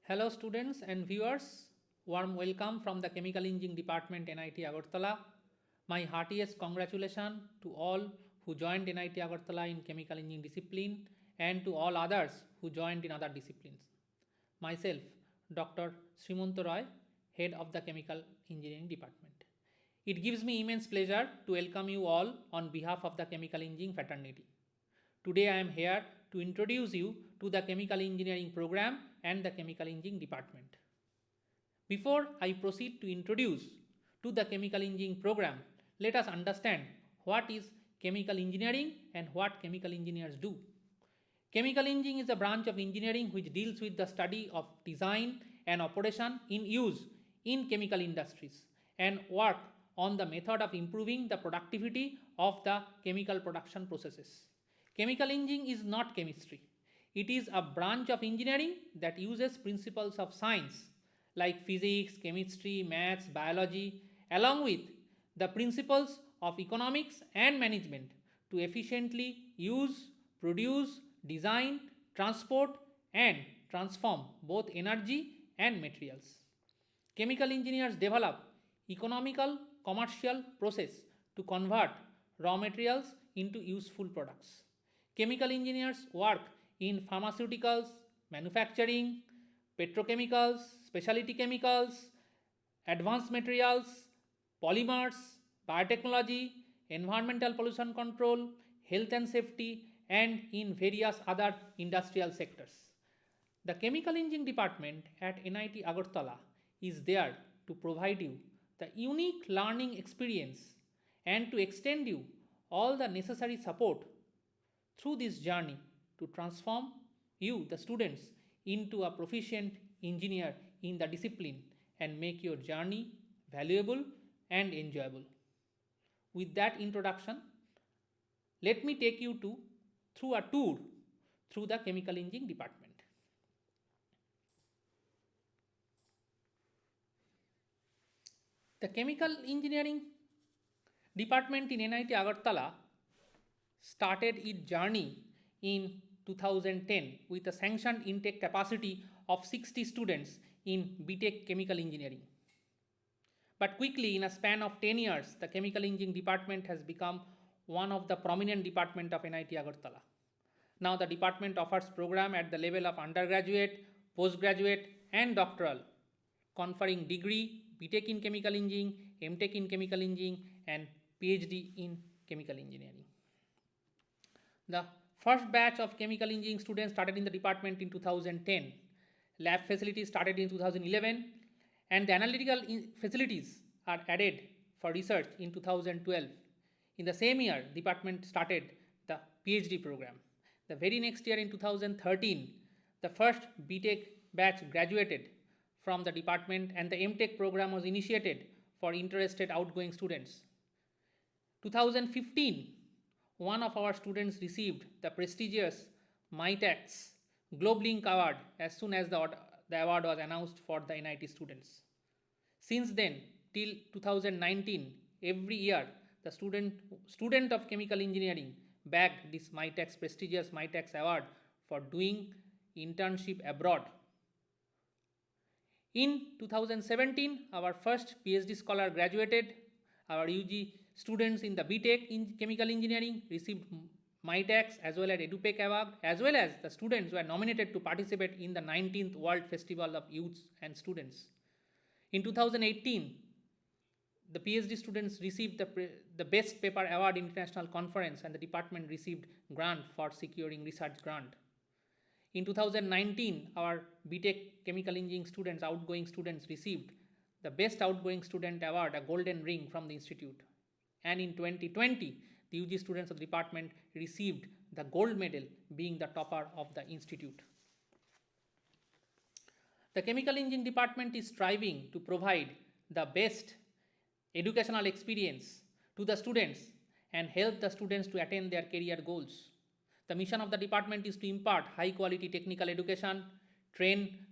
Hello students and viewers, warm welcome from the Chemical Engineering Department NIT Agartala. My heartiest congratulations to all who joined NIT Agartala in Chemical Engineering discipline and to all others who joined in other disciplines. Myself, Dr. Srimanto Roy, Head of the Chemical Engineering Department. It gives me immense pleasure to welcome you all on behalf of the Chemical Engineering fraternity. Today I am here to introduce you to the Chemical Engineering program and the Chemical Engineering department. Before I proceed to introduce to the Chemical Engineering program, let us understand what is chemical engineering and what chemical engineers do. Chemical engineering is a branch of engineering which deals with the study of design and operation in use in chemical industries and work on the method of improving the productivity of the chemical production processes. Chemical engineering is not chemistry. It is a branch of engineering that uses principles of science like physics, chemistry, maths, biology, along with the principles of economics and management to efficiently use, produce, design, transport, and transform both energy and materials. Chemical engineers develop economical commercial process to convert raw materials into useful products. Chemical engineers work in pharmaceuticals, manufacturing, petrochemicals, specialty chemicals, advanced materials, polymers, biotechnology, environmental pollution control, health and safety, and in various other industrial sectors. The Chemical Engineering department at NIT Agartala is there to provide you the unique learning experience and to extend you all the necessary support through this journey to transform you, the students, into a proficient engineer in the discipline and make your journey valuable and enjoyable. With that introduction, let me take you through a tour through the Chemical Engineering department. The Chemical Engineering department in NIT Agartala started its journey in 2010 with a sanctioned intake capacity of 60 students in BTech Chemical Engineering. But quickly, in a span of 10 years, the Chemical Engineering department has become one of the prominent departments of NIT Agartala. Now the department offers program at the level of undergraduate, postgraduate and doctoral, conferring degree, BTech in Chemical Engineering, MTech in Chemical Engineering and PhD in Chemical Engineering. The first batch of chemical engineering students started in the department in 2010. Lab facilities started in 2011 and the analytical facilities are added for research in 2012. In the same year, the department started the PhD program. The very next year in 2013, the first BTech batch graduated from the department and the MTech program was initiated for interested outgoing students. 2015, one of our students received the prestigious MITEX GlobeLink Award as soon as the award was announced for the NIT students. Since then, till 2019, every year the student of chemical engineering bagged this prestigious MITEX award for doing internship abroad. In 2017, our first PhD scholar graduated. Our UG students in the BTech in Chemical Engineering received MITEX as well as EduPech Award, as well as the students were nominated to participate in the 19th World Festival of Youth and Students. In 2018, the PhD students received the Best Paper Award in International Conference and the department received grant for securing research grant. In 2019, our BTech Chemical Engineering students, outgoing students, received the Best Outgoing Student Award, a golden ring from the institute. And in 2020, the UG students of the department received the gold medal, being the topper of the institute. The Chemical Engineering department is striving to provide the best educational experience to the students and help the students to attain their career goals. The mission of the department is to impart high quality technical education, train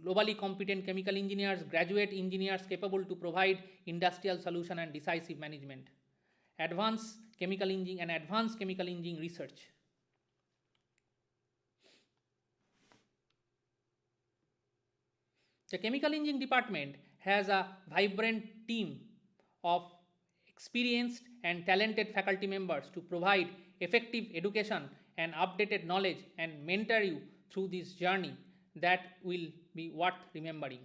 globally competent chemical engineers, graduate engineers capable to provide industrial solution and decisive management, advanced chemical engineering and advanced chemical engineering research. The chemical engineering department has a vibrant team of experienced and talented faculty members to provide effective education and updated knowledge and mentor you through this journey that will be worth remembering.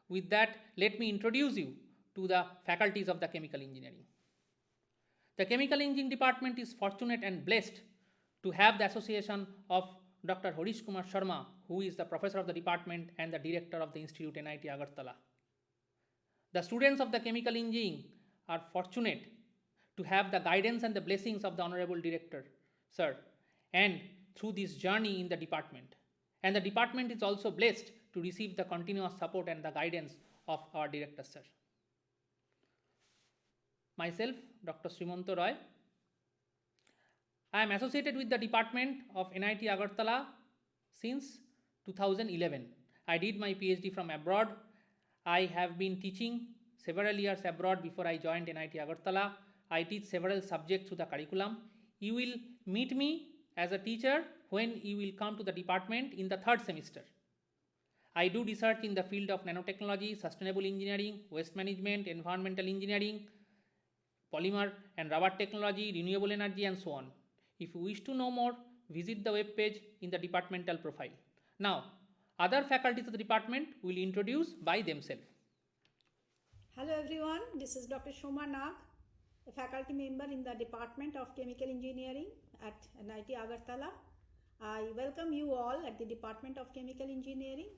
With that, let me introduce you to the faculties of the chemical engineering. The chemical engineering department is fortunate and blessed to have the association of Dr. Harish Kumar Sharma, who is the professor of the department and the director of the institute NIT Agartala. The students of the chemical engineering are fortunate to have the guidance and the blessings of the honorable director, sir, and through this journey in the department. And the department is also blessed to receive the continuous support and the guidance of our director, sir. Myself, Dr. Srimanto Roy. I am associated with the department of NIT Agartala since 2011. I did my PhD from abroad. I have been teaching several years abroad before I joined NIT Agartala. I teach several subjects to the curriculum. You will meet me as a teacher when you will come to the department in the third semester. I do research in the field of nanotechnology, sustainable engineering, waste management, environmental engineering, polymer and rubber technology, renewable energy, and so on. If you wish to know more, visit the web page in the departmental profile. Now, other faculties of the department will introduce by themselves. Hello everyone, this is Dr. Shoma Nag, a faculty member in the Department of Chemical Engineering at NIT Agartala. I welcome you all at the Department of Chemical Engineering.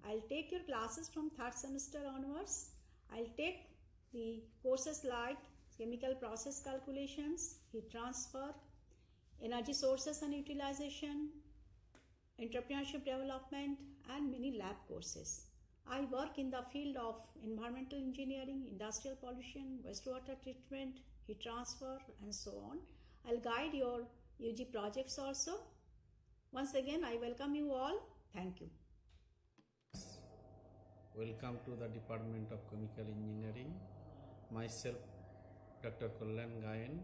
I'll take your classes from third semester onwards. I'll take the courses like chemical process calculations, heat transfer, energy sources and utilization, entrepreneurship development, and many lab courses. I work in the field of environmental engineering, industrial pollution, wastewater treatment, heat transfer, and so on. I'll guide your UG projects also. Once again, I welcome you all. Thank you. Welcome to the Department of Chemical Engineering. Myself, Dr. Kalyan Gayan,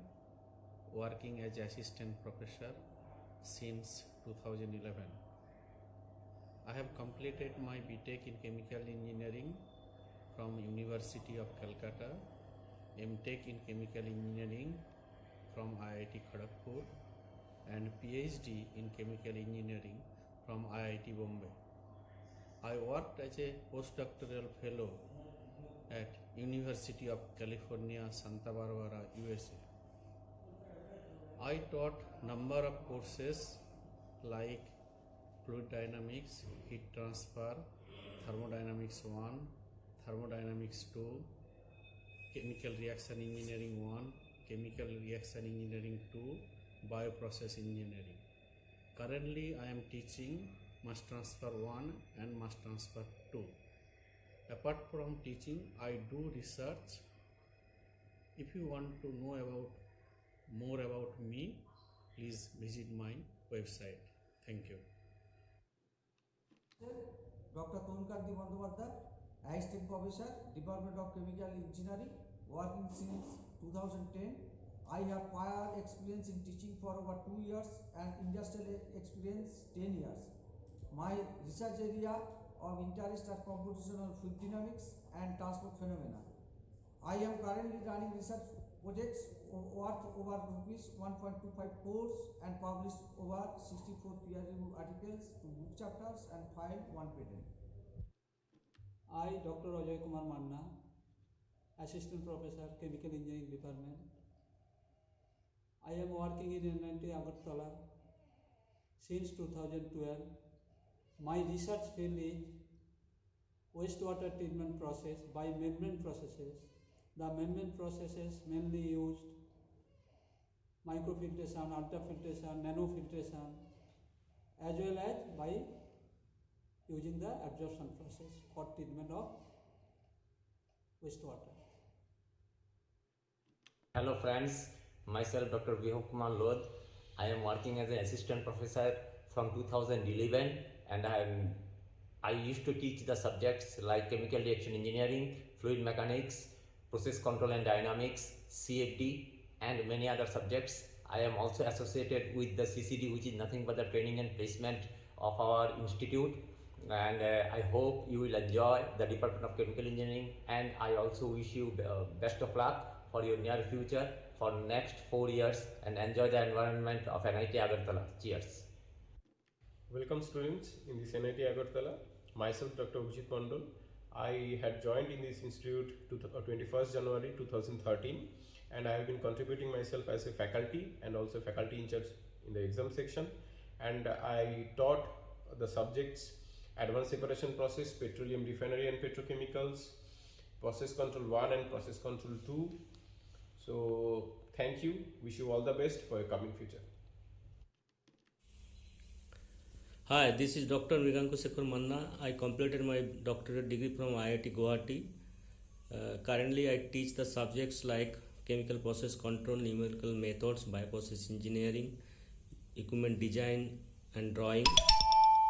working as assistant professor since 2011. I have completed my BTech in Chemical Engineering from University of Calcutta, MTech in Chemical Engineering from IIT Kharagpur, and PhD in Chemical Engineering from IIT Bombay. I worked as a postdoctoral fellow at University of California, Santa Barbara, USA. I taught number of courses like fluid dynamics, heat transfer, thermodynamics 1, thermodynamics 2, chemical reaction engineering 1, chemical reaction engineering 2, bioprocess engineering. Currently I am teaching mass transfer 1 and mass transfer 2. Apart from teaching, I do research. If you want to know more about me, please visit my website. Thank you. Dr. Tonkandi Bandyopadhyay, Assistant Professor, Department of Chemical Engineering, working since 2010. I have prior experience in teaching for over 2 years and industrial experience 10 years. My research area of interest are computational fluid dynamics and transport phenomena. I am currently running research projects worth over rupees 1.25 crores and published over 64 peer-reviewed articles, 2 book chapters, and filed 1 patent. I, Dr. Ajay Kumar Manna, Assistant Professor, Chemical Engineering Department. I am working in NIT Agartala since 2012. My research field is wastewater treatment process by membrane processes. The membrane processes mainly used microfiltration, ultrafiltration, nanofiltration, as well as by using the absorption process for treatment of wastewater. Hello friends, myself Dr. Viham Kumar Lodh. I am working as an assistant professor from 2011 and I used to teach the subjects like chemical reaction engineering, fluid mechanics, process control and dynamics, CFD, and many other subjects. I am also associated with the CCD, which is nothing but the training and placement of our institute. and I hope you will enjoy the Department of Chemical Engineering, and I also wish you best of luck for your near future for next 4 years, and enjoy the environment of NIT Agartala. Cheers. Welcome students in this NIT Agartala. Myself Dr. Abhijit Mandal. I had joined in this institute 21st January 2013, and I have been contributing myself as a faculty and also faculty in charge in the exam section, and I taught the subjects advanced separation process, petroleum refinery and petrochemicals, process control 1 and process control 2. So thank you, wish you all the best for your coming future. Hi, this is Dr. Mriganku Shekhar Manna. I completed my doctorate degree from IIT Guwahati. Currently, I teach the subjects like chemical process control, numerical methods, bioprocess engineering, equipment design and drawing.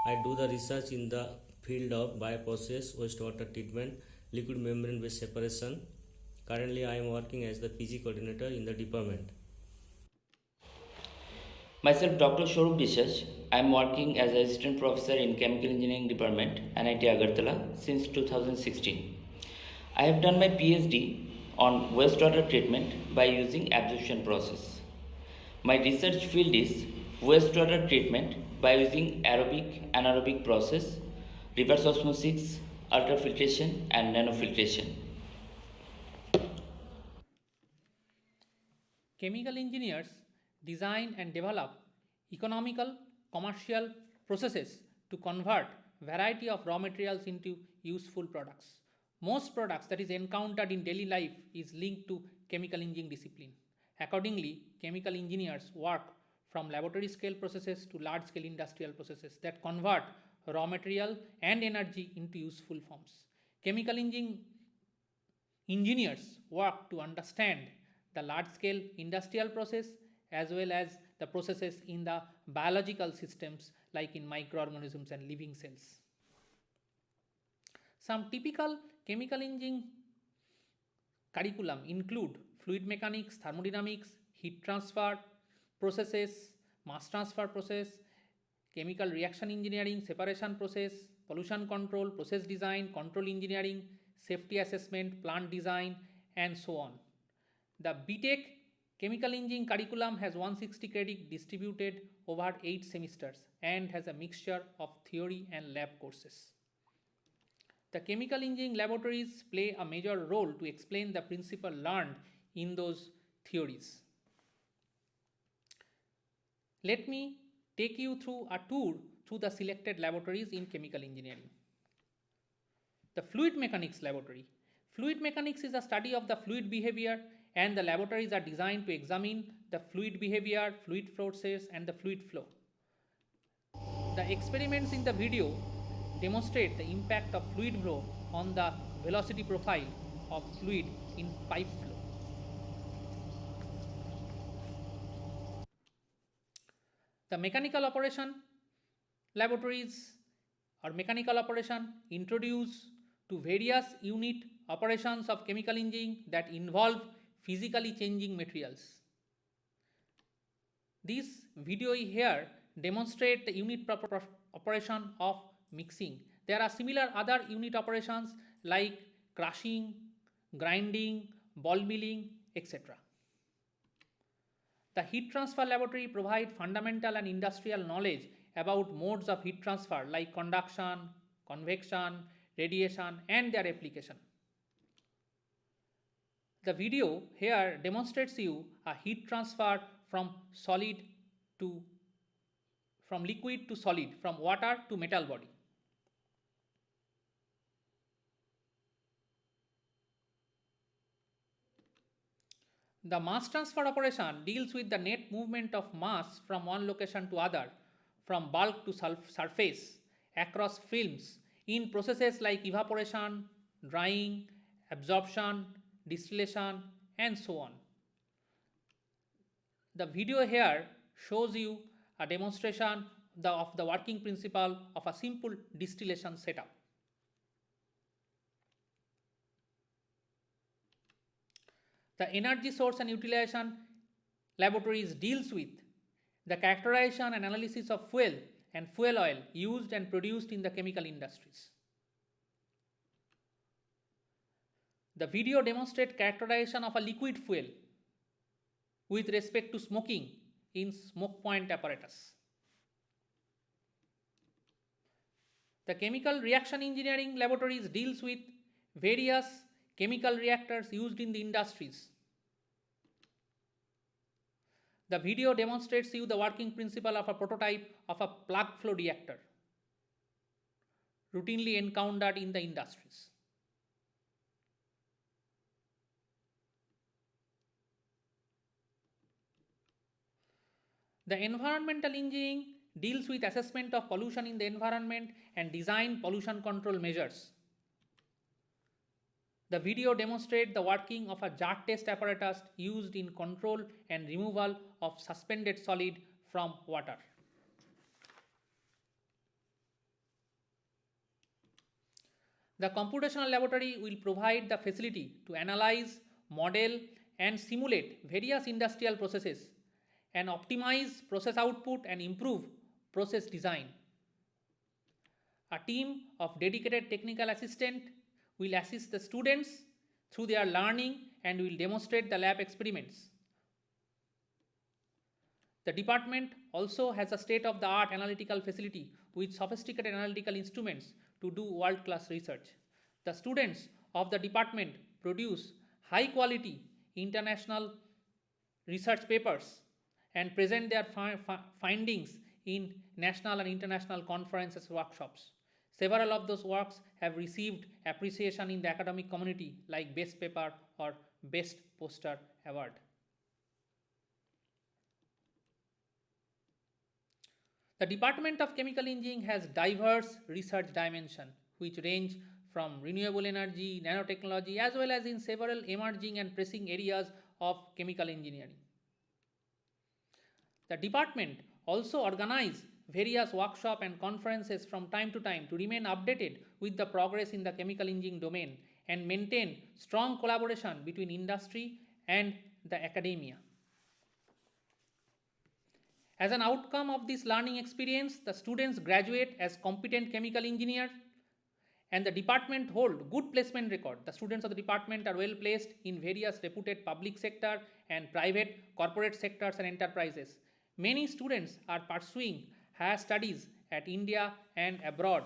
I do the research in the field of bioprocess, wastewater treatment, liquid membrane based separation. Currently, I am working as the PG coordinator in the department. Myself, Dr. Shorup Biswas. I am working as assistant professor in chemical engineering department, NIT Agartala, since 2016. I have done my PhD on wastewater treatment by using absorption process. My research field is wastewater treatment by using aerobic, anaerobic process, reverse osmosis, ultrafiltration and nanofiltration. Chemical engineers design and develop economical, commercial processes to convert variety of raw materials into useful products. Most products that is encountered in daily life is linked to chemical engineering discipline. Accordingly, chemical engineers work from laboratory scale processes to large scale industrial processes that convert raw material and energy into useful forms. Chemical engineers work to understand the large scale industrial process as well as the processes in the biological systems like in microorganisms and living cells. Some typical chemical engineering curriculum include fluid mechanics, thermodynamics, heat transfer processes, mass transfer process, chemical reaction engineering, separation process, pollution control, process design, control engineering, safety assessment, plant design and so on. The BTech Chemical Engineering curriculum has 160 credit distributed over 8 semesters and has a mixture of theory and lab courses. The chemical engineering laboratories play a major role to explain the principle learned in those theories. Let me take you through a tour through the selected laboratories in chemical engineering. The Fluid Mechanics Laboratory. Fluid mechanics is a study of the fluid behavior, and the laboratories are designed to examine the fluid behavior, fluid forces and the fluid flow. The experiments in the video demonstrate the impact of fluid flow on the velocity profile of fluid in pipe flow. The mechanical operation laboratories or mechanical operation introduce to various unit operations of chemical engineering that involve physically changing materials. This video here demonstrate the unit operation of mixing. There are similar other unit operations like crushing, grinding, ball milling, etc. The heat transfer laboratory provide fundamental and industrial knowledge about modes of heat transfer like conduction, convection, radiation and their application. The video here demonstrates you a heat transfer from liquid to solid, from water to metal body. The mass transfer operation deals with the net movement of mass from one location to other, from bulk to surface, across films, in processes like evaporation, drying, absorption, distillation and so on. The video here shows you a demonstration of the working principle of a simple distillation setup. The energy source and utilization laboratories deals with the characterization and analysis of fuel and fuel oil used and produced in the chemical industries. The video demonstrates characterization of a liquid fuel with respect to smoking in smoke point apparatus. The chemical reaction engineering laboratories deals with various chemical reactors used in the industries. The video demonstrates you the working principle of a prototype of a plug flow reactor routinely encountered in the industries. The environmental engineering deals with assessment of pollution in the environment and design pollution control measures. The video demonstrates the working of a jar test apparatus used in control and removal of suspended solid from water. The computational laboratory will provide the facility to analyze, model, and simulate various industrial processes and optimize process output and improve process design. A team of dedicated technical assistants will assist the students through their learning and will demonstrate the lab experiments. The department also has a state-of-the-art analytical facility with sophisticated analytical instruments to do world-class research. The students of the department produce high-quality international research papers and present their findings in national and international conferences and workshops. Several of those works have received appreciation in the academic community like Best Paper or Best Poster Award. The Department of Chemical Engineering has diverse research dimensions which range from renewable energy, nanotechnology, as well as in several emerging and pressing areas of chemical engineering. The department also organizes various workshops and conferences from time to time to remain updated with the progress in the chemical engineering domain and maintain strong collaboration between industry and the academia. As an outcome of this learning experience, the students graduate as competent chemical engineers and the department hold good placement record. The students of the department are well placed in various reputed public sector and private corporate sectors and enterprises. Many students are pursuing higher studies at India and abroad.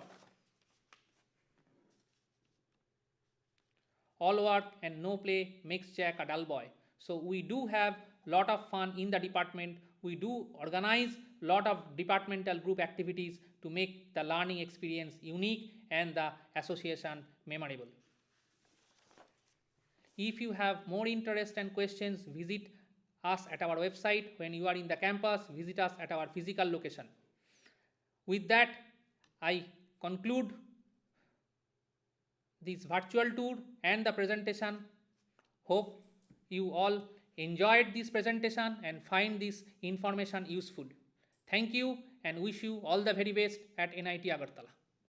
All work and no play makes Jack a dull boy. So we do have lot of fun in the department. We do organize lot of departmental group activities to make the learning experience unique and the association memorable. If you have more interest and questions, visit us at our website. When you are in the campus, visit us at our physical location. With that, I conclude this virtual tour and the presentation. Hope you all enjoyed this presentation and find this information useful. Thank you and wish you all the very best at NIT Agartala.